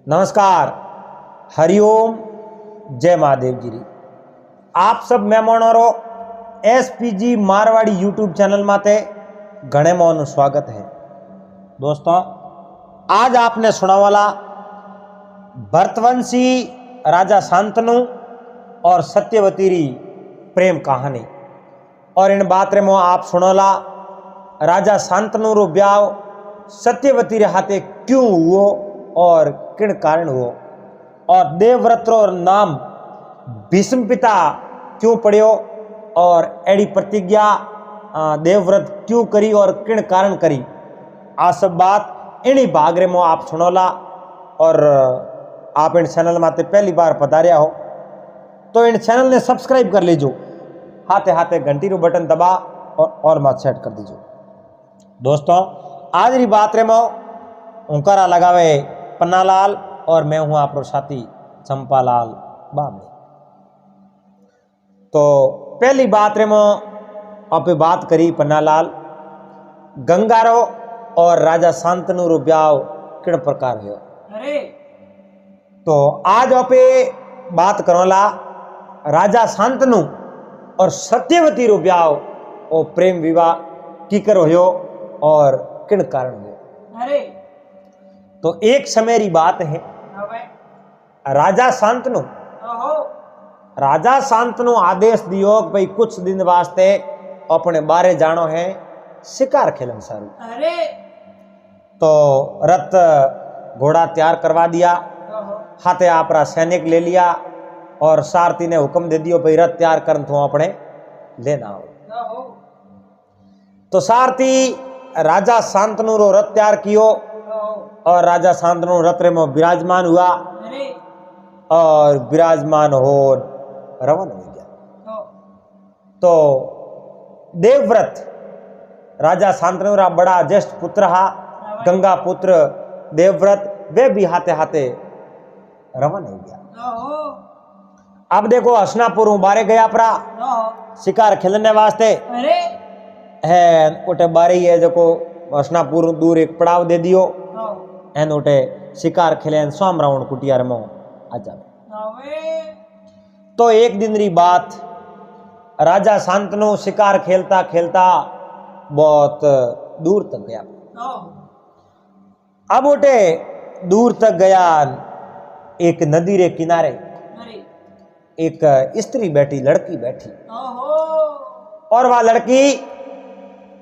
नमस्कार, हरिओम, जय महादेव जी। आप सब मेहमानों एसपीजी मारवाड़ी यूट्यूब चैनल माते घणे मोहन स्वागत है। दोस्तों, आज आपने सुना वाला भरतवंशी राजा शांतनु और सत्यवती री प्रेम कहानी। और इन बात रे मो आप सुनोला राजा शांतनु रो ब्याह सत्यवती रे हाथे क्यों हुओ और किन कारण हुओ, और देवव्रत रो नाम भीष्म पिता क्यों पड़ियो, और एड़ी प्रतिज्ञा देवव्रत क्यों करी और किन कारण करी। आ सब बात इन्हीं भाग रे मो आप सुनोला। और आप इन चैनल माते पहली बार पधारिया हो तो इन चैनल ने सब्सक्राइब कर लीजो, हाथे हाथे घंटी रो बटन दबा और मत सेट कर दीजो। दोस्तों, आज री बात रे मो उंकारा लगावे पन्नालाल और मैं हूं आपरो साथी चंपालाल बामणी। तो पहली बात रे मो आप बात करी पन्नालाल गंगारो और राजा शांतनु रो ब्याह किन प्रकार हुआ। अरे तो आज आप बात करोला राजा शांतनु और सत्यवती रो ब्याह और प्रेम विवाह की कर हो और किन कारण हुआ। अरे तो एक समय री बात है, राजा शांतनु आदेश दियो कि भाई कुछ दिन वास्ते अपने बारे जानो है शिकार खेलन सारू। अरे तो रथ घोड़ा तैयार करवा दिया, हाथे आपरा सैनिक ले लिया और सारथी ने हुक्म दे दियो भाई रथ तैयार कर तो अपने लेना हो। तो सारथी राजा शांतनु रो रथ तैयार कियो और राजा शांतनु रथ रे में विराजमान हुआ और विराजमान हो रवन हो गया। तो देवव्रत राजा शांतनु रा बड़ा ज्येष्ठ पुत्र हा गंगा पुत्र देवव्रत, वे भी हाथे हाथे रवन हो गया। अब देखो हसनापुर बारे गया परा शिकार खेलने वास्ते है, उठे बारे ही है जो हसनापुर दूर एक पड़ाव दे दियो एन उठे शिकार खेले स्वाम रावण कुटिया रमो आ जावे। तो एक दिन री बात, राजा शांतनु शिकार खेलता खेलता बहुत दूर तक गया। अब उठे दूर तक गया, एक नदी रे किनारे एक स्त्री बैठी, लड़की बैठी, और वह लड़की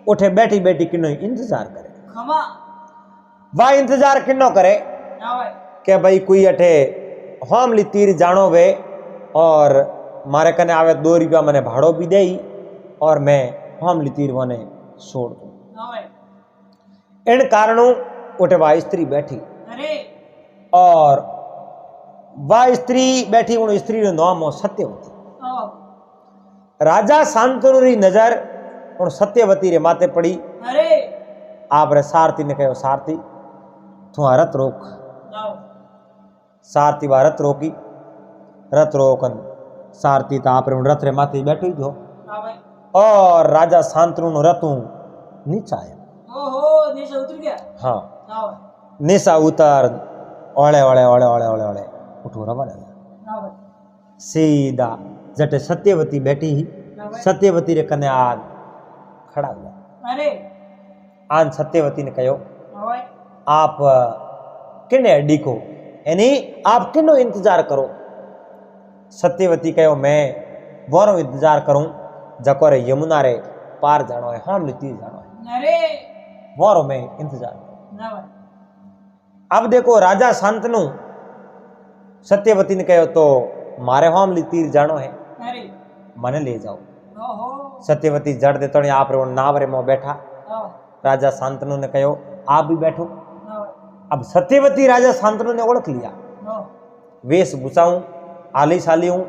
उठे बैठी बैठी किन्नो इंतजार करे। वह इंतजार किन्नो करे के भाई कोई अठे होमली तीर जानो वे और मारे कने आवे 2 रुपया मैंने भाड़ो भी दे और मैं होमली तीर वने छोड़ दूं। इन कारणों उठे वह स्त्री बैठी और वह स्त्री बैठी, उन स्त्री रो नाम हो सत्यवती। राजा शांतनु री नजर उन सत्यवती रे माथे पड़ी। आप रे सारथी ने कहो, सारथी तू रथ रोक। सारथी वह रथ रोकी, रथ रोकन सारथी तो आप रे रथ रे माथे बैठो ही जो और राजा शांतनु नो रथ नीचा आया। नीचे उतर गया। हाँ, नीचा उतर ओले ओले ओले ओले ओले ओले उठो रवा लगा सीधा जटे सत्यवती बैठी ही, सत्यवती रे कने आन खड़ा हुआ। आन सत्यवती ने कहो, आप किने अड्डी को यानी आप किनो इंतजार करो। सत्यवती कहो, मैं वोरो इंतजार करूं जको रे यमुना रे पार जानो है, हम तीर जानो है, वोरो में इंतजार। अब देखो राजा शांतनु सत्यवती ने कहो, तो मारे होमली तीर जानो है, मने ले जाओ। सत्यवती जड़ दे तो आप रे नाव रे में बैठा। राजा शांतनु ने कहो, आप भी बैठो। अब सत्यवती राजा शांतनु ने ओळख लिया, वेश भूषाऊं, आली साली हूं,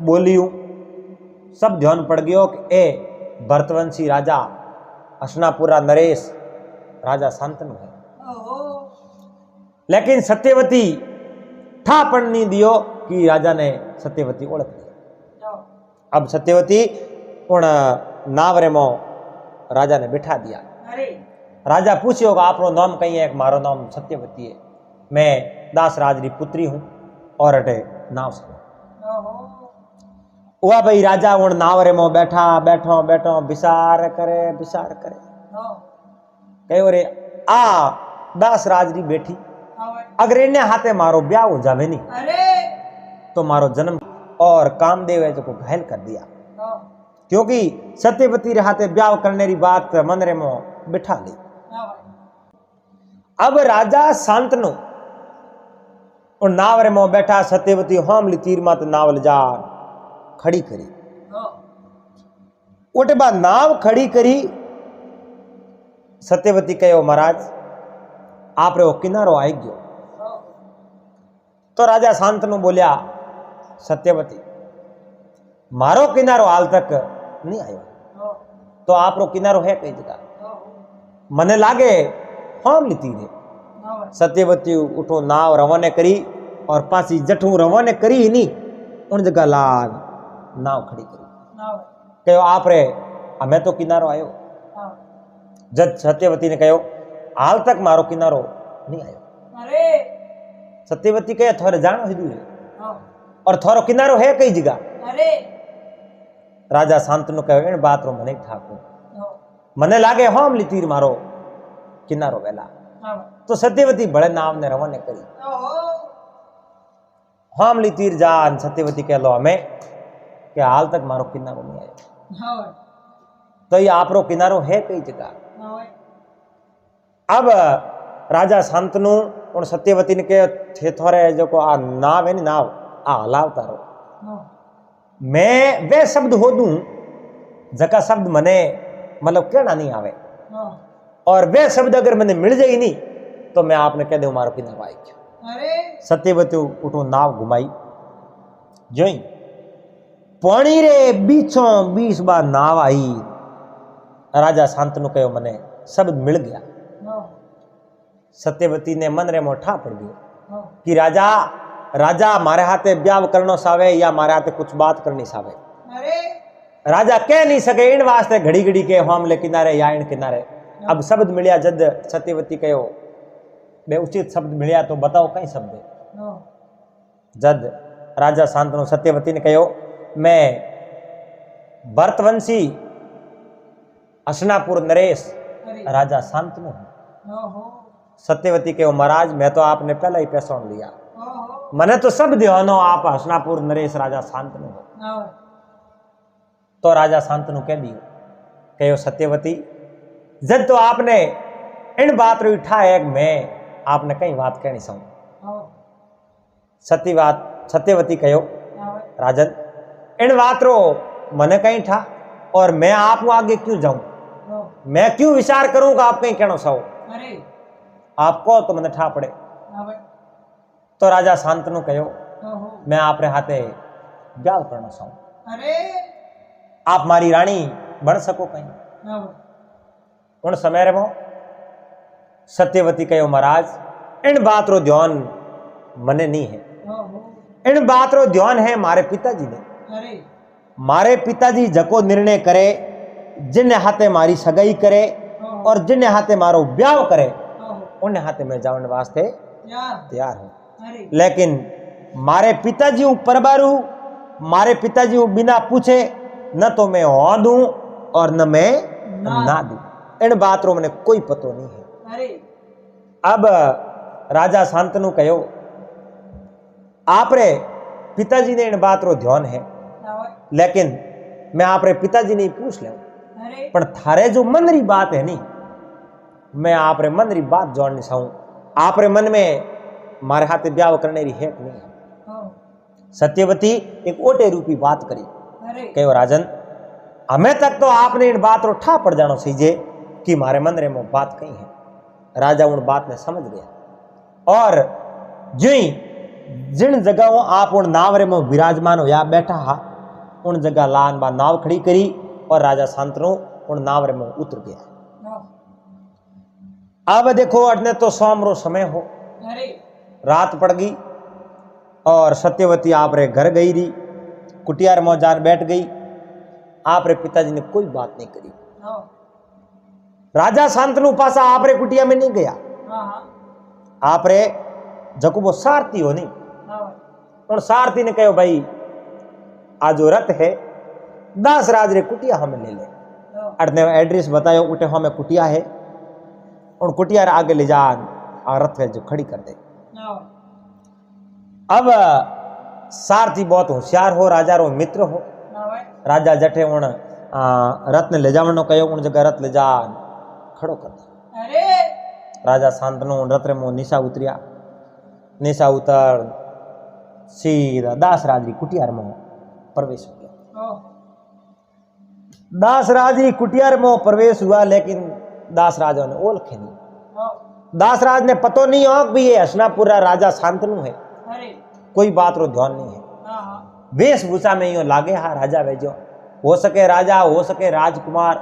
बोली हूं, सब ध्यान पड़ गयो कि ए भरतवंशी राजा हसनापुरा नरेश राजा शांतनु है। लेकिन सत्यवती ठा पण नहीं दियो कि राजा ने सत्यवती ओळख लिया। अब सत्यवती उन नावरे मो राजा ने बिठा दिया। राजा पूछियो कि आपरो नाम कई है? मारो नाम सत्यवती है। मैं दास राज री पुत्री हूँ और अटे नाव से हुआ भाई राजा उन नाव रे मो बैठा बैठो बैठो विचार करे कहो रे आ दास राज री बेटी अगर इन्हें हाथे मारो ब्याह हो जावे नहीं तो मारो जन्म और कामदेव है जो को घायल कर दिया क्योंकि सत्यवती रे हाथे ब्याह करने री बात मन रे मो बिठा ली। अब राजा शांतनु और नाव रे मो बैठा सत्यवती होमली तीर मात नाव ले जा खड़ी करी उठे बाद नाव खड़ी करी सत्यवती कहो महाराज आप रे वो किनारो आई गयो। तो राजा शांतनु बोलिया सत्यवती मारो किनारो हाल तक नहीं आयो तो आप रो किनारो है कई जगह मने लागे हम लीती रे। सत्यवती उठो नाव रवाने करी और पासी जठू रवाने करी ही नहीं उन जगह लाल नाव खड़ी करी कहो आप रे हमें तो किनारो आयो। जब सत्यवती ने कहो हाल तक मारो किनारो नहीं आयो। सत्यवती कहे थोड़े जानो हिदू है और थोरो किनारो है कई जगह। राजा शांतनु कहे इन बात रो मने ठाकू मने लागे हम तीर मारो किनारो वेला। तो सत्यवती बड़े नाव ने रवाने करी हम तीर जान सत्यवती कह लो हमें कि हाल तक मारो किनारो नहीं आयो तो ये आप रो किनारो है कई जगह। अब राजा शांतनु और सत्यवती ने कहे थे थोड़े जो को आ नाव है नी नाव आ हलाव तारो मैं वे शब्द हो दूं जका शब्द मने मतलब कहना नहीं आवे और वे शब्द अगर मैंने मिल जाए नहीं तो मैं आपने कह दे मारो किनारो आई क्यों। सत्यवती उठो नाव घुमाई जो पानी रे बीचों 20 बार नाव आई। राजा शांतनु कहो मने शब्द मिल गया। सत्यवती ने मन रे मोठा पड़ गयो कि राजा राजा मारे हाथे ब्याह करनो सावे या मारे हाथे कुछ बात करनी सावे। राजा कह नहीं सके इन वास्ते घड़ी घड़ी के हम ले किनारे या इन किनारे। अब शब्द मिलिया जद सत्यवती कहो बे उचित शब्द मिलिया तो बताओ कई शब्द। जद राजा शांतनु सत्यवती ने कहो मैं भरतवंशी हसनापुर नरेश राजा शांतनु हूं। सत्यवती कहो महाराज मैं तो आपने पहले ही पहचान लिया मने तो सब दीवानो आप हसनापुर नरेश राजा शांतनु हो। तो राजा शांतनु कह दियो कहो सत्यवती जब तो आपने इन बात रो उठा है मैं आपने कई बात कहनी सहूं। सत्यवती कहो राजन इन बात रो मने कहीं ठा और मैं आप आगे क्यों जाऊं मैं क्यों विचार करूंगा आप कहीं कहना सहो आपको तो मने ठा पड़े। तो राजा शांतनु कहो मैं आप रे हाथे ब्याह करना चाहूं आप मारी रानी बन सको कहीं। उन समय रे मो सत्यवती कहो महाराज इन बात रो ध्यान मने नहीं है इन बात रो ध्यान है मारे पिताजी ने। मारे पिताजी जको निर्णय करे जिन हाथे मारी सगाई करे और जिन हाथे मारो ब्याह करे उन हाथे में जाने वास्ते तैयार हूं। लेकिन मारे पिताजी परबारू मारे पिताजी बिना पूछे न तो मैं हो दूं और न मैं ना दूं इन बात रो मैंने कोई पतो नहीं है। अब राजा शांतनु कहो आप रे पिताजी ने इन बात रो ध्यान है लेकिन मैं आप रे पिताजी ने पूछ ले पर थारे जो मन री बात है नी मैं आप रे मन री बात जाननी चाहूं आप रे मन में मारे हाथे ब्याह करने री है नहीं है। सत्यवती एक ओटे रूपी बात करी कहो राजन हमें तक तो आपने इन बात रो ठा पड़ जानो सीजे कि मारे मन रे में बात कही है। राजा उन बात ने समझ गया और जी जिन जगहों आप उन नाव रे में विराजमान हो या बैठा हा उन जगह लान बा नाव खड़ी करी और राजा शांतनु उन नाव रे में उतर गया। अब देखो अटने तो शाम रो समय हो रात पड़ गई और सत्यवती आप रे घर गई रही कुटिया रे मौजान बैठ गई। आप रे पिताजी ने कोई बात नहीं करी। राजा शांतनु पासा आप रे कुटिया में नहीं गया। आप रे जको वो सारथी हो नहीं और सारथी ने कहो भाई आ जो रथ है दास राज रे कुटिया हमें ले ले अड़ने एड्रेस बतायो उठे हमें कुटिया है और कुटिया रे आगे ले जा और रथ जो खड़ी कर दे। अब सारथी बहुत होशियार हो राजा रो मित्र हो राजा जठे उन रथ ने ले जावनो कहो उन जगह रथ ले जा खड़ो कर दे। राजा शांतनु रथ रे मो निशा उतरिया निशा उतर सीधा दास राज की कुटिया में प्रवेश हो गया। दास राज की कुटिया में प्रवेश हुआ लेकिन दास राजा ने ओल खेली। दास राज ने पतो नहीं हो कि ये हसनापुरा राजा शांतनु है कोई बात रो ध्यान नहीं है वेशभूषा में यो लागे हा राजा भेजो हो सके राजा हो सके राजकुमार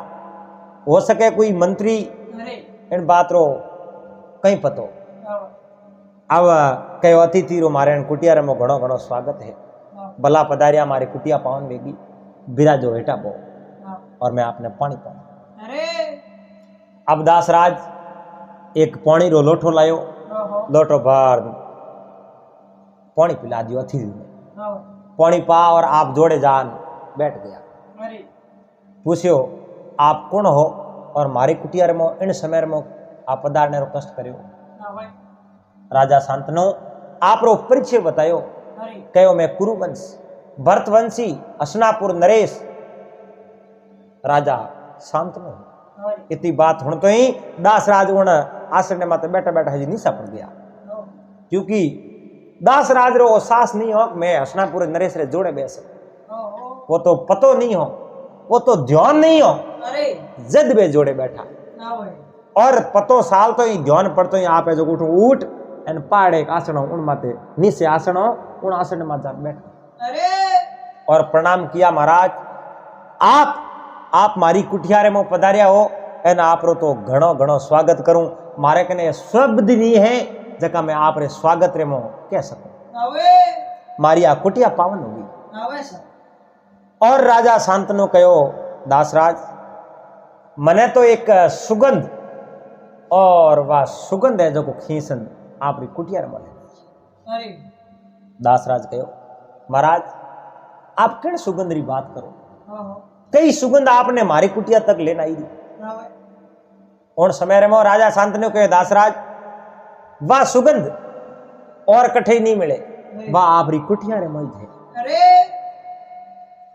हो सके कोई मंत्री इन बात रो कहीं पतो। अब कहो अतिथि रो मारे कुटिया में घणो घणो स्वागत है भला पधारिया मारे कुटिया पावन वेगी बिराजो हेठा पो और मैं आपने पानी पाऊं। अब दासराज एक पानी रो लोटो लायो लोटो भर पानी पिला दियो अतिथि ने पानी पा और आप जोड़े जान बैठ गया। पूछियो आप कौन हो और मारी कुटिया में इन समय में आप पधारने रो कष्ट करियो। राजा शांतनु आप रो परिचय बतायो कहो मैं कुरुवंश भरतवंशी हसनापुर नरेश राजा शांतनु। इतनी बात होने तो ही दासराज उन आसन माते बैठा बैठा हजी निशा पड़ गया क्योंकि दासराज रो सास नहीं हो मैं हसनापुर नरेश रे जोड़े बैस वो तो पतो नहीं हो वो तो ध्यान नहीं हो जद बे जोड़े बैठा और पतो साल तो ही ध्यान पड़तो ही आप जो उठ उठ एन पाड़ एक आसन उन माते नीचे आसन उन आसन में जा बैठ और प्रणाम किया महाराज आप मारी कुटिया रे में पधारिया हो एन आप रो तो घणो घणो स्वागत करूं मारे कने शब्द नहीं है जका मैं आप रे स्वागत रे में कह सकूं मारी आ कुटिया पावन होगी। और राजा शांतनु कहो दासराज मने तो एक सुगंध और वह सुगंध है जो को खींचन आप री कुटिया रे बोले। दासराज कहो महाराज आप किन सुगंध री बात करो कई सुगंध आपने मारी कुटिया तक लेना आई दी उन समय में राजा शांतनु कहे दासराज वह सुगंध और कठे नहीं मिले वह आप री कुटिया रे मई थे।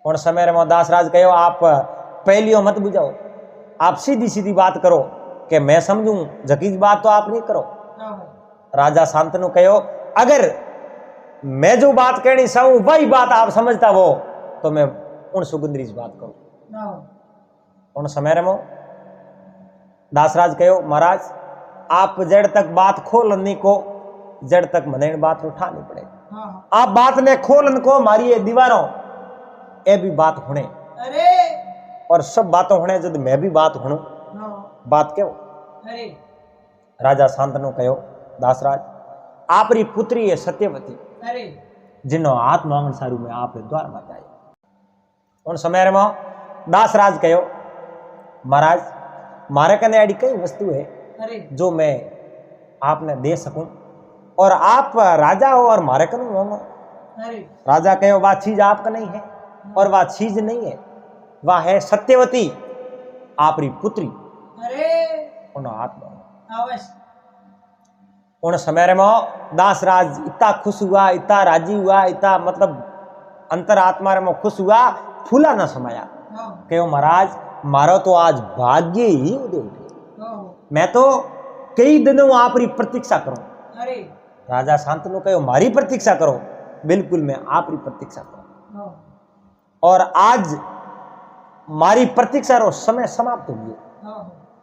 उन समय में दासराज कहो आप पहलियों मत बुझाओ आप सीधी सीधी बात करो कि मैं समझूं जकीज बात तो आप नहीं करो। राजा शांतनु कहो अगर मैं जो बात कहनी चाहूं वही बात आप समझता हो तो मैं उन सुगंधरी बात करूं। उन समय में दासराज कहो महाराज आप जड़ तक बात खोलने को जड़ तक मने बात उठानी पड़े आप बात ने खोलन को मारी ये दीवारों ए भी बात होने और सब बातों होने जब मैं भी बात हूं बात क्यों। राजा शांतनु कहो दासराज आप री पुत्री है सत्यवती जिन्हों हाथ मांगन सारू में आप द्वार में जाए। उन समय में दासराज कहो महाराज मारे कने ऐडी कई वस्तु है जो मैं आपने दे सकूं और आप राजा हो और मारे कने मांगो। राजा कहो वह चीज आपका नहीं है और वह चीज नहीं है वह है सत्यवती आप री पुत्री उन हाथ मांगो। उन समय में दासराज इतना खुश हुआ इतना राजी हुआ इतना मतलब अंतरात्मा में खुश हुआ फूला न समाया कहो महाराज मारो तो आज भाग्य ही उदय उठे मैं तो कई दिनों आप री प्रतीक्षा करूं। राजा शांतनु कहो मारी प्रतीक्षा करो बिल्कुल मैं आप री प्रतीक्षा करूं और आज मारी प्रतीक्षा रो समय समाप्त हो गयो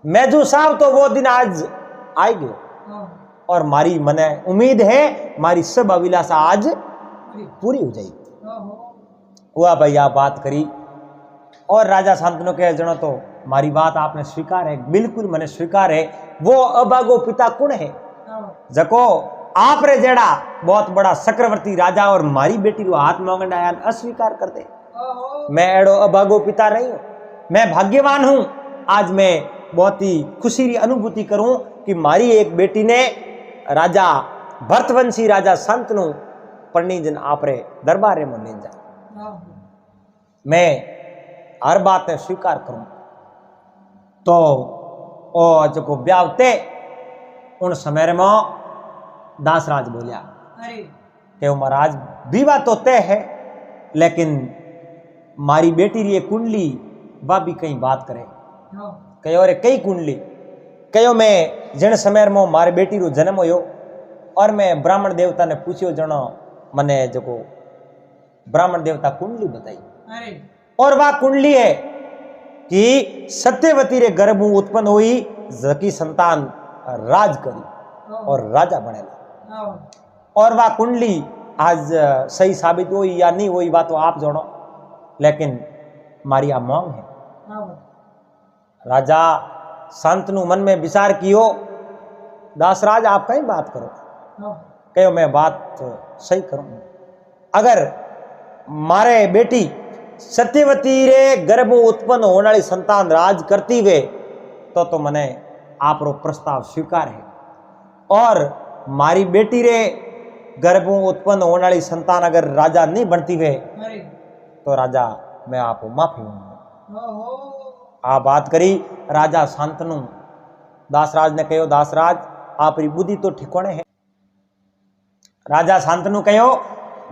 मैं जो साहब तो वो दिन आज आ गयो और मारी मने उम्मीद है मारी सब अभिलाषा आज पूरी हो जाएगी। हुआ भैया बात करी और राजा शांतनु कहे जनो तो मारी बात आपने स्वीकार है बिल्कुल मैंने स्वीकार है वो अभागो पिता कौन है जको आप रे जेड़ा बहुत बड़ा चक्रवर्ती राजा और मारी बेटी रो हाथ मांगन आया अस्वीकार कर दे मैं एड़ो अभागो पिता नहीं हूं मैं भाग्यवान हूं आज मैं बहुत ही खुशी री अनुभूति करूं कि मारी एक बेटी ने राजा भरतवंशी राजा शांतनु परनीजन आपरे दरबारे में ले जाए। मैं हर बात ने स्वीकार करूं तो ओ जो ब्यावते उन समय में दासराज बोलिया कि महाराज विवाह तो तय है, लेकिन मारी बेटी री कुंडली वह भी कहीं बात करे। कहो अरे कई कुंडली कहो मैं जन समय में मारे बेटी रो जन्म होयो और मैं ब्राह्मण देवता ने पूछ्यो जनो मने जो ब्राह्मण देवता कुंडली बताई और वह कुंडली है कि सत्यवती रे गर्भ उत्पन्न हुई जकी संतान राज करी और राजा बनेला। और वह कुंडली आज सही साबित हुई या नहीं हुई बात तो आप जानो, लेकिन मारी आ मांग है। राजा शांतनु मन में विचार कियो, दासराज आप कहीं बात करो। कहो मैं बात सही करूं, अगर मारे बेटी सत्यवती रे गर्भ उत्पन्न होने वाली संतान राज करती वे तो मने आप रो प्रस्ताव स्वीकार है, और मारी बेटी रे गर्भ उत्पन्न होने वाली संतान अगर राजा नहीं बनती वे तो राजा मैं आपको माफी मांगूंगा। आ बात करी राजा शांतनु। दासराज ने कहो दासराज आप री बुद्धि तो ठिकाने है। राजा शांतनु कहो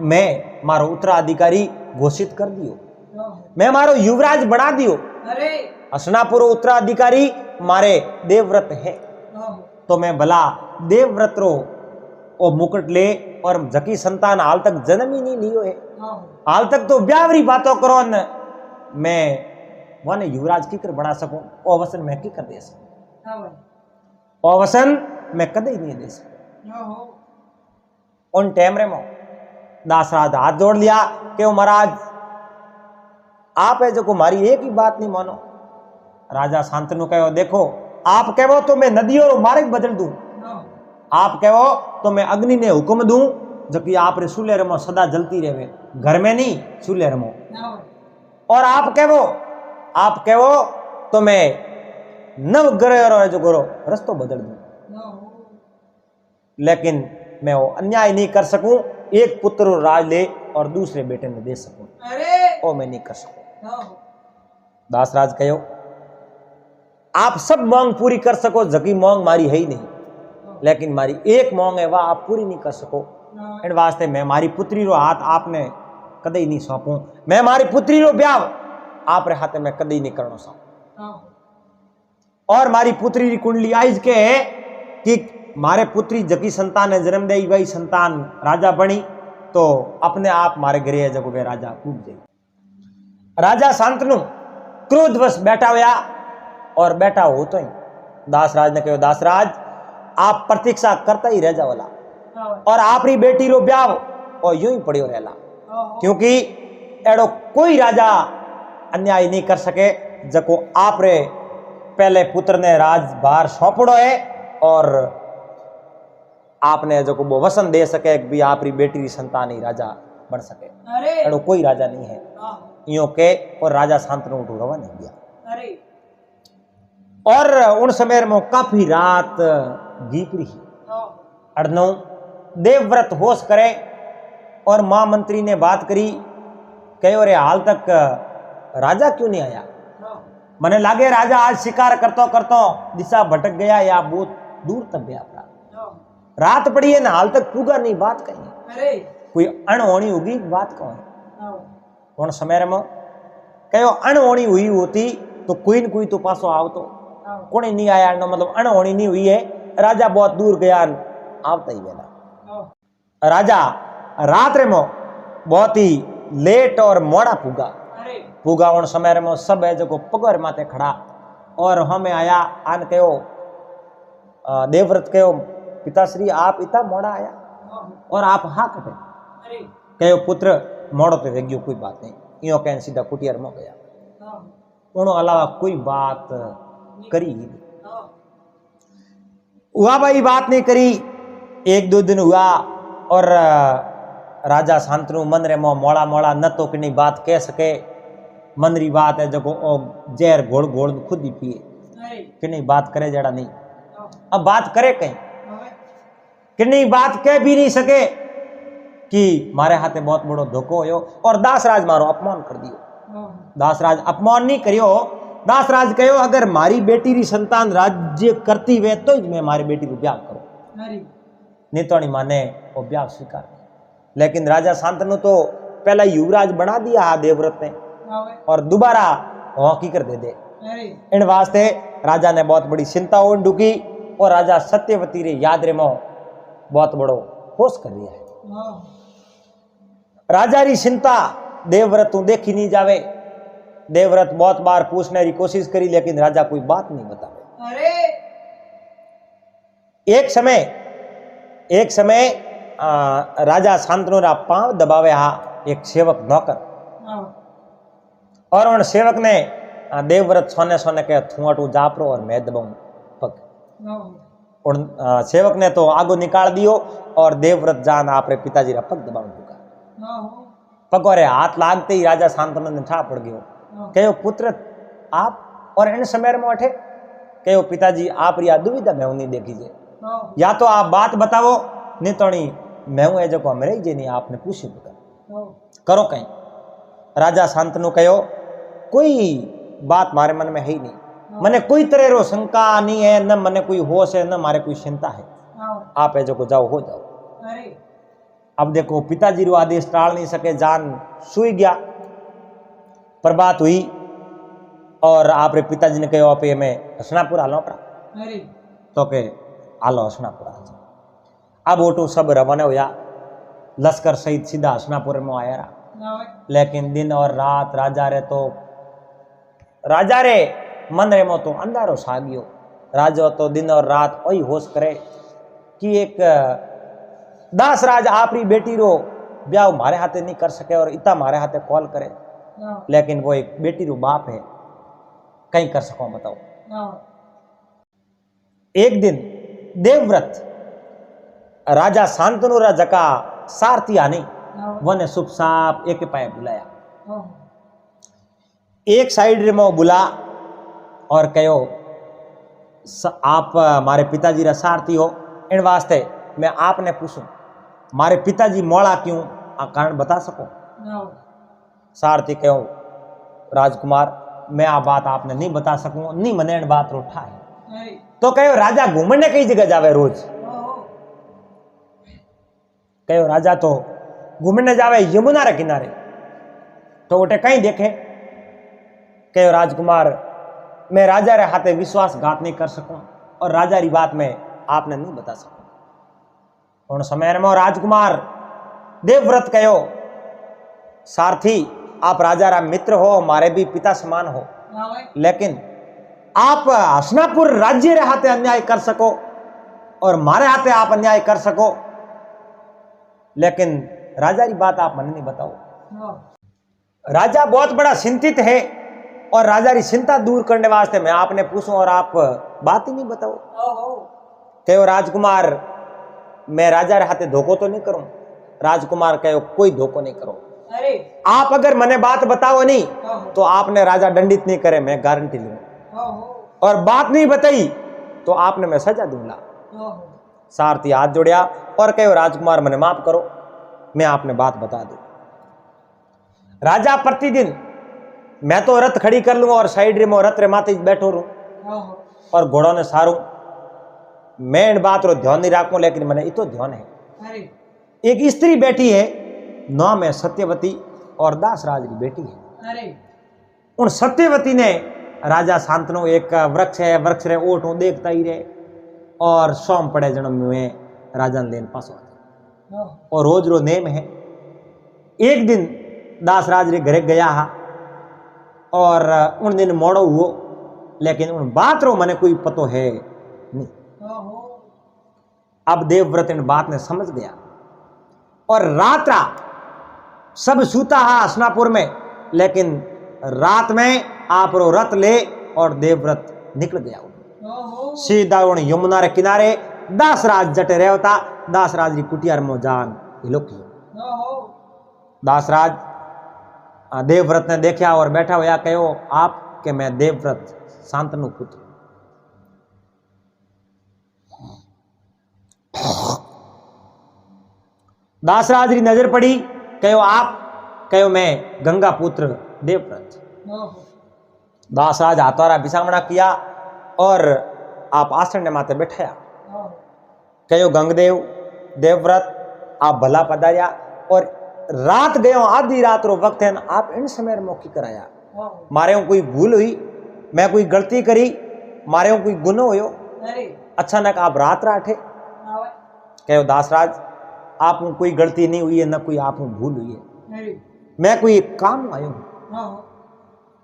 मैं मारो उत्तराधिकारी घोषित कर दियो, मैं मारो युवराज बना दियो। हसनापुर उत्तराधिकारी मारे देवव्रत है तो मैं भला देवव्रत रो ओ मुकुट ले, और जकी संतान हाल तक जन्म ही नहीं लियो है, हाल तक तो ब्यावरी बातों करो न, मैं वने युवराज की कर बना सकूं, ओ वसन मैं की कर दे सकूं, ओ वसन मैं कदे ही नहीं दे सकूं। उन टाइम रे मो दासराज हाथ जोड़ लिया कि महाराज आप है जो मारी एक ही बात नहीं मानो। राजा शांतनु कहो देखो आप कहो तो मैं नदियों रो मार्ग बदल दूं, आप कहो तो मैं अग्नि ने हुक्म दूं जो कि आप रे सुलेर में सदा जलती रहे, घर में नहीं सुलेर में। और आप कहो तो मैं नव ग्रह जो करो रस्तो बदल दूं, लेकिन मैं वो अन्याय नहीं कर सकूं, एक पुत्र राज ले और दूसरे बेटे ने दे सकूं, वो मैं नहीं कर सकूं। दासराज कहो आप सब मांग पूरी कर सको, जकी मांग मारी है ही नहीं, लेकिन मारी एक मांग है वह आप पूरी नहीं कर सको। इन वास्ते मैं मारी पुत्री रो हाथ आपने कदे ही नहीं सौंपूं, मैं मारी पुत्री रो ब्याह आप रे हाथे में कदे ही नहीं करना सौंपूं। और मारी पुत्री री कुंडली आइज के है कि मारे पुत्री जकी संतान ने जन्म दे वही संतान राजा बनी तो अपने आप मारे घरे जब वे राजा कूद गई। राजा शांतनु क्रोधवश बैठा हुआ और बैठा हो तो ही दासराज ने कहो दासराज आप प्रतीक्षा करता ही रह जाओला, और आप री बेटी रो ब्याह और यूं ही पड़ियो रहला, क्योंकि एड़ो कोई राजा अन्याय नहीं कर सके जको आप रे पहले पुत्र ने राजभार सौंपड़ो है और आपने जो वो वसन दे सके भी आप री बेटी री संतान ही राजा बन सके। एड़ो कोई राजा नहीं है यो के, और राजा शांतनु उठो रवा नहीं गया। और उन समय में काफी रात गीत रही अड़नो देवव्रत होश करे, और महामंत्री ने बात करी कहो रे हाल तक राजा क्यों नहीं आया, मने लागे राजा आज शिकार करतो करतो दिशा भटक गया या बहुत दूर तक गया, रात पड़ी है ना हाल तक पूगा नहीं, बात कही कोई अनहोनी होगी बात कहो है। कौन समय में कहो अनहोनी हुई होती तो कोई न कोई तो पासो आओ तो कोई नहीं आया, no, मतलब अनहोनी नहीं हुई है, राजा बहुत दूर गया आवता ही बेला। राजा रात रे में बहुत ही लेट और मोड़ा पूगा उन समय में सब है जो पगोर माते खड़ा, और हमें आया आन कहो देवव्रत कहो पिताश्री आप इतना मोड़ा आया और आप हाँ कटे, कहो पुत्र मोड़ो तो वेग्यो कोई बात नहीं, यो कह सीधा कुटियर में गया, उन्होंने अलावा कोई बात करी ही नहीं। हुआ भाई बात नहीं करी, एक दो दिन हुआ और राजा शांतनु मन रे मोड़ा मोड़ा न तो कि बात कह सके, मन री बात है जब जहर घोड़ घोड़ खुद ही पिए कि नहीं बात करे जड़ा नहीं। अब बात करे कहीं किन्नी बात कह भी नहीं सके कि मारे हाथे बहुत बड़ो धोखो होयो और दासराज मारो अपमान कर दियो। दासराज अपमान नहीं करियो, दासराज कहो अगर मारी बेटी री संतान राज्य करती वे तो मैं मारी बेटी को ब्याह करो, नहीं तो नहीं माने वो ब्याह स्वीकार। लेकिन राजा शांतनु तो पहला युवराज बना दिया हा देवव्रत ने और दोबारा हॉकी कर दे। इन वास्ते राजा ने बहुत बड़ी चिंता ओढ़ डुकी और राजा सत्यवती रे याद रे मोह बहुत बड़ो होश कर दिया है। राजा री चिंता देवव्रत तू देखी नहीं जावे। देवव्रत बहुत बार पूछने की कोशिश करी लेकिन राजा कोई बात नहीं बतावे। एक समय राजा शांतनु रा पांव दबावे हा एक सेवक नौकर और उन सेवक ने देवव्रत सोने सोने के थुआटू जापरो और मैं दबाऊं पग। उन सेवक ने तो आगो निकाल दियो और देवव्रत जान आपरे पिताजी रा पग दबाव चुका। पग और हाथ लागते ही राजा शांतनु ने ठा पड़ गयो। कहो पुत्र आप और इन समय में उठे। कहो पिताजी आप रिया दुविधा में नहीं देखी जे, या तो आप बात बताओ नहीं तो नहीं मैं हूं जो हमरे जे नहीं आपने पूछे करो कहीं। राजा शांतनु कहो कोई बात मारे मन में है ही नहीं, मने कोई तरह रो शंका नहीं है, न मने कोई होश है न मारे कोई चिंता है। आप जो को जाओ हो जाओ। अब देखो पिताजी रो आदेश टाल नहीं सके, जान सुई गया। प्रभात हुई और आप रे पिताजी ने कहो आप में हसनापुर हालो पड़ा तो के हालो हसनापुर। अब ओटू सब रवाना हुआ, लश्कर सहित सीधा हसनापुर में आया रहा। लेकिन दिन और रात राजा रे मन रे मो तो अंधारो छा गयो। राजा तो दिन और रात वही होश करे कि एक दासराज आपरी बेटी रो ब्याह मारे हाथे नहीं कर सके और इतना मारे हाथे कॉल करे, लेकिन वो एक बेटी रो बाप है, कहीं कर सको बताओ। एक दिन देवव्रत राजा शांतनु रा जका सारथी आनी वने शुभ साप एक पाए बुलाया। एक साइड रे मो बुला और कहो आप मारे पिताजी रा सारथी हो, इन वास्ते मैं आपने पूछूं मारे पिताजी मोड़ा क्यों आ कारण बता सको। सारथी कहो राजकुमार मैं आ बात आपने नहीं बता सकूं, नहीं मने इन बात रोठा है। तो कहो राजा घूमने कई जगह जावे रोज। कहो राजा तो घूमने जावे यमुना रे किनारे, तो उठे कहीं देखे। कहो राजकुमार मैं राजा रे हाथे विश्वासघात नहीं कर सकूं और राजा री बात में आपने नहीं बता सकूं। उन समय में राजकुमार देवव्रत कहो सारथी आप राजा रा मित्र हो, मारे भी पिता समान हो, लेकिन आप हसनापुर राज्य रे हाथे अन्याय कर सको और मारे हाथे आप अन्याय कर सको, लेकिन राजा की बात आप मन नहीं बताओ। राजा बहुत बड़ा चिंतित है और राजा की चिंता दूर करने वास्ते मैं आपने पूछूं और आप बात ही नहीं बताओ। कहो राजकुमार मैं राजा रे हाथे धोखो तो नहीं करूं। राजकुमार कहो कोई धोखो नहीं करो, आप अगर मने बात बताओ नहीं तो आपने राजा दंडित नहीं करे, मैं गारंटी लूंगा, और बात नहीं बताई तो आपने मैं सजा दूंगा। सारथी हाथ जोड़िया और कहो राजकुमार मने माफ करो, मैं आपने बात बता दूं। राजा प्रतिदिन मैं तो रथ खड़ी कर लूंगा और साइड रे मो रथ रे माथे बैठो रहूं और घोड़ों ने सारूं, मैं इन बात रो ध्यान नहीं राखूं, लेकिन मने इतो ध्यान है एक स्त्री बैठी है, नाम है सत्यवती और दासराज की बेटी है। उन सत्यवती ने राजा शांतनु एक वृक्ष है, वृक्ष रे ओठों देखता ही रहे और सोम पड़े जन्म में राजा लेन पासो और रोज रो नेम है। एक दिन दासराज रे घरे गया हा और उन दिन मोड़ो हुओ, लेकिन उन बात रो मने कोई पतो है नहीं। अब देवव्रत इन बात ने समझ गया और रात सब सूता हा हसनापुर में, लेकिन रात में आप रो रथ ले और देवव्रत निकल गया सीधा उन यमुना रे किनारे। दासराज जटे रहता, दासराज की कुटिया में जान हिलोकी। दासराज देवव्रत ने देखा और बैठा हुआ कहो आप के मैं देवव्रत शांतनु पुत्र। दासराज री नजर पड़ी, कहो आप, कहो मैं गंगा पुत्र देवव्रत। दासराज हाथोरा बिसामणा किया और आप आसन ने माते बैठाया। कहो गंगदेव देवव्रत आप भला पधारिया, और रात गयो, आधी रात रो वक्त है, आप इन समय मौकी कराया। मारे कोई भूल हुई, मैं कोई गलती करी, मारे कोई गुनो होयो, अचानक आप रात राठे। कहो दासराज आप कोई गलती नहीं हुई है, न कोई आप भूल हुई है, मैं कोई काम आयो हूं,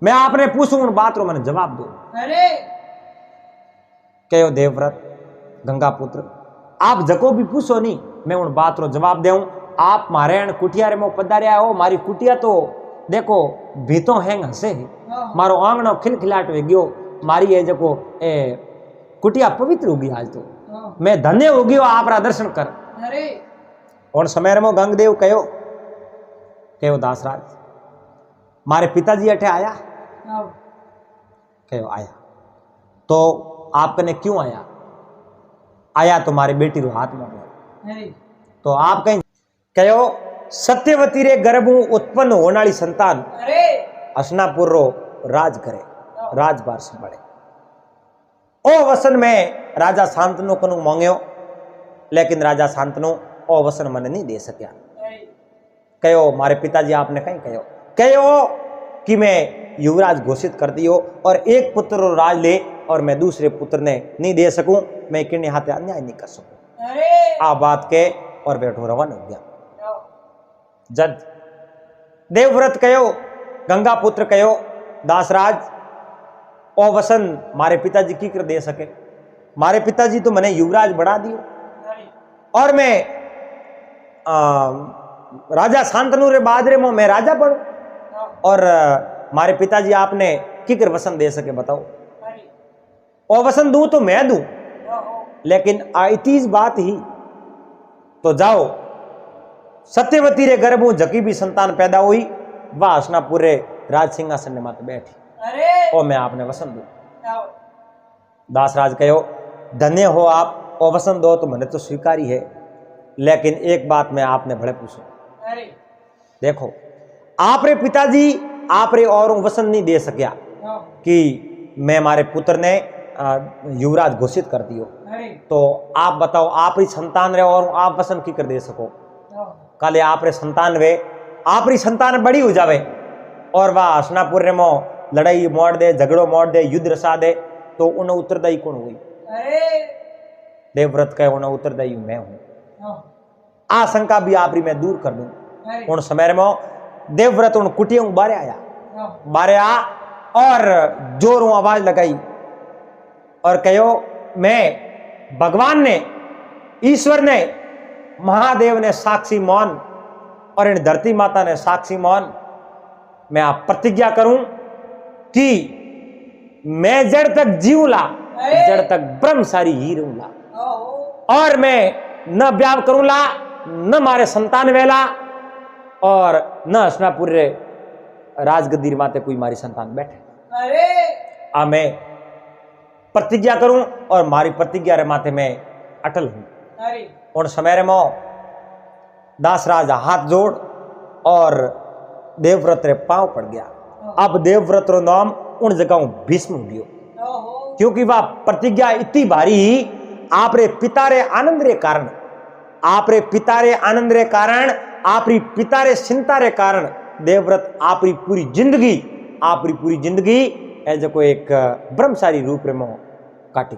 मैं आपने पूछू उन बात रो मैंने जवाब दो। कहो देवव्रत गंगा पुत्र आप जको भी पूछो नहीं, मैं उन बात रो जवाब देऊं। आप मारे कुटिया रे मो पधारिया हो, मारी कुटिया तो देखो भीतो हैंग हसे, मारो आंगणो खिलखिलाट वे गयो, मारी है जको ए कुटिया पवित्र होगी। आज तो मैं धन्य हो गयो आपरा दर्शन कर। और समय में गंगदेव कहो, कहो दासराज मारे पिताजी अठे आया। कहो आया, तो आपने क्यों आया? आया तो मारे बेटी रो हाथ में, तो आप कहीं कहो सत्यवती रे गर्भू उत्पन्न होने वाली संतान हसनापुर रो राज करे, राजबार संभाले। ओ वसन में राजा शांतनु कनु मांग्यो, लेकिन राजा शांतनु ओ वसन मन नहीं दे सकिया। कहो मारे पिताजी आपने कहीं कहो कि मैं युवराज घोषित कर दियो और एक पुत्र रो राज ले, और मैं दूसरे पुत्र ने नहीं दे सकूं, मैं किन्ने हाथे अन्याय नहीं कर सकूं। आ बात के और बैठो रवाना हो गया। जज देवव्रत कहो, गंगा पुत्र कहो, दासराज ओ वसन मारे पिताजी की कर दे सके? मारे पिताजी तो मैंने युवराज बढ़ा दियो, और मैं राजा शांतनु रे बाद रे मैं राजा बनूं, और मारे पिताजी आपने की कर वसन दे सके? बताओ। ओ वसन दूं तो मैं दूं, लेकिन आईतीज बात ही तो जाओ सत्यवती रे गर्भों जकी भी संतान पैदा हुई, वह हसनापुर रे राज सिंहासन ने माते बैठी, और मैं आपने वसन दूं। दासराज कहो धन्य हो आप, ओ वसन दो तो मैंने तो स्वीकारी है, लेकिन एक बात मैं आपने भले पूछो। देखो आप रे पिताजी आप रे और वसन नहीं दे सकिया कि मैं मारे पुत्र ने युवराज घोषित कर दियो, तो आप बताओ आप री संतान रे और आप वसन की कर दे सको? काले आप रे संतान वे, आप री संतान बड़ी हो जावे और वह हसनापुर रे मो लड़ाई मोड़ दे, झगड़ो मोड़ दे, युद्ध रसा दे, तो उन्हें उत्तरदायी कौन हुई? देवव्रत कहे उन्हें उत्तरदायी मैं हूं। आशंका भी आप री मैं दूर कर दूं। उन समय में देवव्रत उन कुटियों बारे आया, बारे आ और जोरों आवाज लगाई और कहो मैं भगवान ने, ईश्वर ने, महादेव ने साक्षी मौन और इन धरती माता ने साक्षी मौन, मैं आप प्रतिज्ञा करूं कि मैं जड़ तक जीऊला, जड़ तक ब्रह्मचारी ही रहूंगा, और मैं न ब्याह करूंला, न मारे संतान वेला, और न हसनापुर रे राजगद्दी माते कोई मारी संतान बैठे। आ मैं प्रतिज्ञा करूं और मारी प्रतिज्ञा रे माथे मैं अटल हूं। और समय रे मो दासराज हाथ जोड़ और देवव्रत रे पांव पड़ गया। अब देवव्रत रो नाम उन जगह भीष्म हो गयो, क्योंकि वह प्रतिज्ञा इतनी भारी आप रे पिता रे आनंद रे कारण, आप रे पिता रे आनंद रे कारण, आप री पिता रे चिंता रे कारण देवव्रत आप री पूरी जिंदगी ऐसे को एक ब्रह्मचारी रूप रे मोह काटी।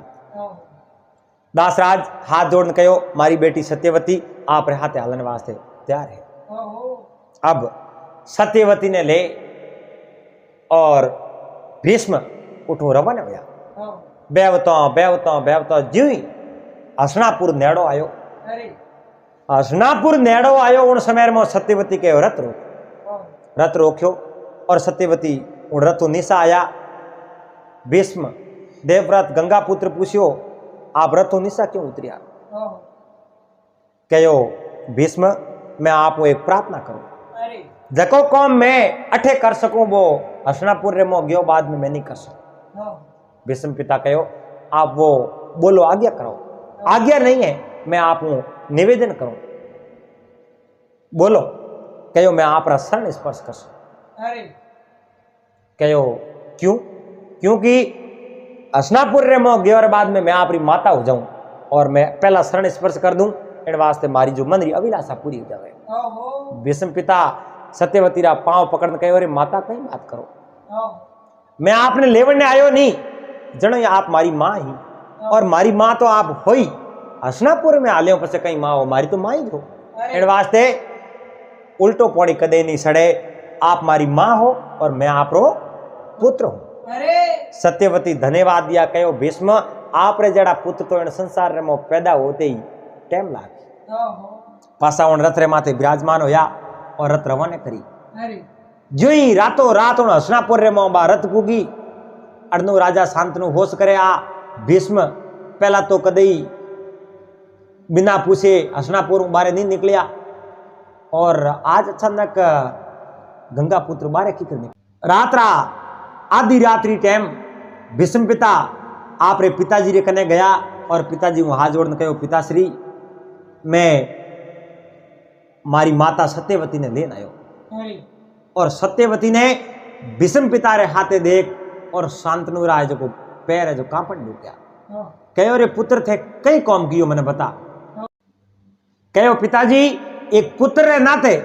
दासराज हाथ जोड़ने कहो मारी बेटी सत्यवती आप रे हाथे हालन वास्ते तैयार है। अब सत्यवती ने ले और भीष्म उठो रवाना होया। बेवता ज्यों ही हसनापुर नेड़ो आयो। हसनापुर नेड़ो आयो उन समय में सत्यवती के रथ रोक्यो और सत्यवती उन रथों निशा आया। भीष्म देवव्रत गंगा पुत्र पूछ्यो आप रथों निशा क्यों उतरिया? कहो भीष्म मैं आपको एक प्रार्थना करूं, जको काम मैं अठे कर सकूं वो हसनापुर रे मो गयो बाद में मैं नहीं कर सकूं। भीष्म पिता कहो आप वो बोलो, आज्ञा करो। आज्ञा नहीं है, मैं आपको निवेदन करूं। बोलो कहो मैं आप शरण स्पर्श करशु। अरे कहो क्यों? क्योंकि हसनापुर रे मो गयोर बाद में मैं आपरी माता हो जाऊं और मैं पहला शरण स्पर्श कर दूं, इन वास्ते मारी जो मन री अभिलाषा पूरी हो जावे। भीष्म पिता सत्यवती रा पांव पकड़ कहो रे माता कई बात करो, मैं आपने लेवने आयो नहीं, जनो ये आप मारी माँ ही, और मारी माँ तो आप होई, हसनापुर में आलियो पछे कई माँ हो, मारी तो माँ ही हो। इन वास्ते उल्टो पौड़ी कदे नहीं सड़े, आप मारी माँ हो और मैं आप रो पुत्र हूं। सत्यवती धन्यवाद दिया, कहो भीष्म आप रे जड़ा पुत्र तो इन संसार रे मो पैदा होते ही टाइम लागे। पासा उन रथ रे माथे विराजमान होया और रथ रवाने करी। जो ही रातों रात उन हसनापुर रे मो बा रथ पुगी, अड़नु राजा शांतनु होश करे आ भीष्म पहला तो कदई बिना पूछे हसनापुर बारे नहीं निकलिया, और आज अचानक गंगा पुत्र बारे की करने रात्रा आधी रात्रि टाइम भीष्म पिता आप रे पिताजी रे कने गया और पिताजी को हाथ जोड़ने कहो पिताश्री मैं मारी माता सत्यवती ने लेन आयो, और सत्यवती ने भीष्म पिता रे हाथे देख और शांतनु राय जो को पैर है जो कांपन डूब गया। कहो रे पुत्र थे कई कौम कियो मैंने बता। कहो पिताजी एक पुत्र रे नाते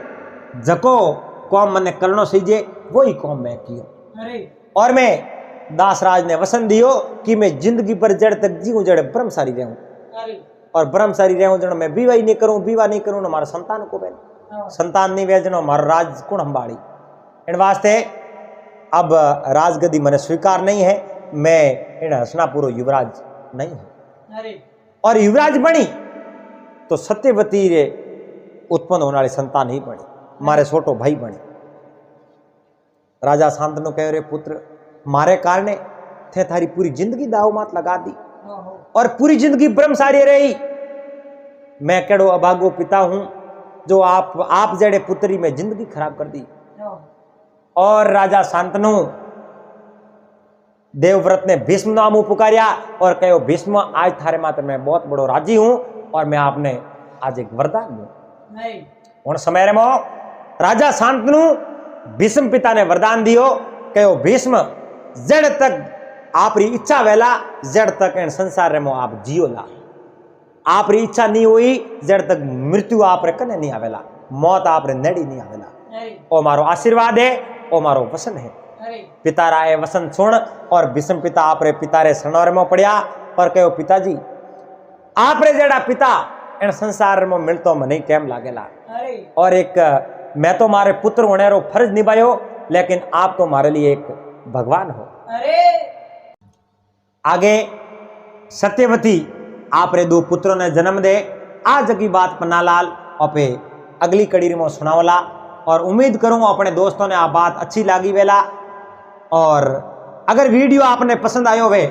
जको कौम मैंने करनो सीजे वही कौम मैं कियो, और मैं दासराज ने वसन दियो कि मैं जिंदगी पर जड़ तक जीऊं जड़ ब्रह्मचारी रहूं, और ब्रह्मचारी रहूं जनो मैं विवाह नहीं करूं, विवाह नहीं करूं हमारा संतान को बहन संतान नहीं वे जनो हमारा राज कुण संभाड़ी। इन वास्ते अब राजगद्दी मैंने स्वीकार नहीं है, मैं इन हसनापुर युवराज नहीं हूं, और युवराज बनी तो सत्यवती रे उत्पन्न होने वाली संतान ही बनी, मारे छोटो भाई बने। राजा शांतनु कह रहे पुत्र मारे कारणे थे थारी पूरी जिंदगी दाव मात लगा दी और पूरी जिंदगी ब्रह्मचारी रही, मैं केड़ो अभागो पिता हूं जो आप जड़े पुत्री में जिंदगी खराब कर दी। और राजा शांतनु देवव्रत ने भीष्म नाम पुकारिया और कहो भीष्म आज थारे मात्र मैं बहुत बड़ो राजी हूं और मैं आपने आज एक वरदान दूं। उन समय मो राजा शांतनु भीष्म पिता ने वरदान दियो, कहो भीष्म जड़ तक आपरी इच्छा वेला जड़ तक इन संसार रे मो आप जियो ला, आपरी इच्छा नहीं हुई जड़ तक मृत्यु आप रे कने नहीं आवेला, मौत आप रे नेड़ी नहीं आवेला। ओ मारो आशीर्वाद है, ओ मारो वसन है। पिता राय वसन सुन और भीष्म पिता आप रे पिता रे सनोर में पड़िया और कहो पिताजी आप रे जड़ा पिता इन संसार में मिलतो मने केम लागेला, और एक मैं तो मारे पुत्र होने रो फर्ज निभायो लेकिन आप तो मारे लिए एक भगवान हो। आगे सत्यवती आप रे दो पुत्रों ने जन्म दे, आज की बात पन्नालाल अपे अगली कड़ी में सुनावला, और उम्मीद करूं अपने दोस्तों ने आ बात अच्छी लागी वेला, और अगर वीडियो आपने पसंद आयो वे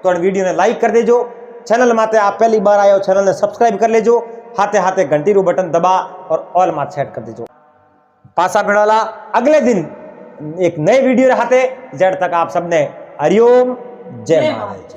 तो वीडियो ने लाइक कर देजो, चैनल माते आप पहली बार आयो चैनल ने सब्सक्राइब कर लेजो, हाथे हाथे घंटी रू बटन दबा और ऑल मात सेट कर देजो। पासा भेड़ोला अगले दिन एक नए वीडियो रहते, जड़ तक आप सबने हरिओम जय महाराज।